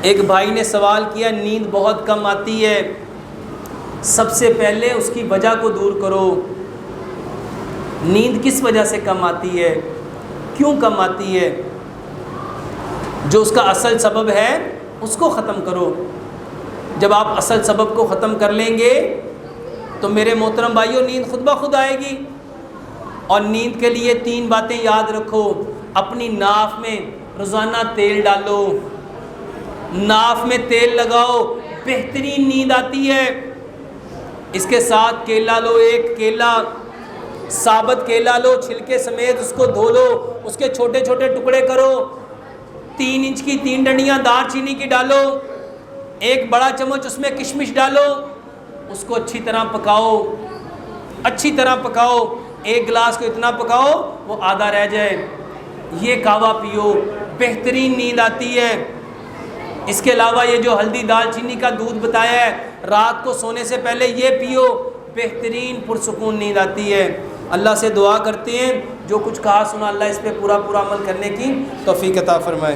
ایک بھائی نے سوال کیا نیند بہت کم آتی ہے، سب سے پہلے اس کی وجہ کو دور کرو۔ نیند کس وجہ سے کم آتی ہے، کیوں کم آتی ہے؟ جو اس کا اصل سبب ہے اس کو ختم کرو۔ جب آپ اصل سبب کو ختم کر لیں گے تو میرے محترم بھائیوں نیند خود بخود آئے گی۔ اور نیند کے لیے 3 باتیں یاد رکھو۔ اپنی ناف میں روزانہ تیل ڈالو، ناف میں تیل لگاؤ، بہترین نیند آتی ہے۔ اس کے ساتھ کیلا لو، ایک کیلا ثابت کیلا لو، چھلکے سمیت اس کو دھو لو، اس کے چھوٹے چھوٹے ٹکڑے کرو، 3 انچ کی 3 ڈنڈیاں دار چینی کی ڈالو، ایک بڑا چمچ اس میں کشمش ڈالو، اس کو اچھی طرح پکاؤ، اچھی طرح پکاؤ، 1 گلاس کو اتنا پکاؤ وہ آدھا رہ جائے، یہ کہوہ پیو، بہترین نیند آتی ہے۔ اس کے علاوہ یہ جو ہلدی دال چینی کا دودھ بتایا ہے، رات کو سونے سے پہلے یہ پیو، بہترین پرسکون نیند آتی ہے۔ اللہ سے دعا کرتے ہیں جو کچھ کہا سنا اللہ اس پہ پورا عمل کرنے کی توفیق عطا فرمائے۔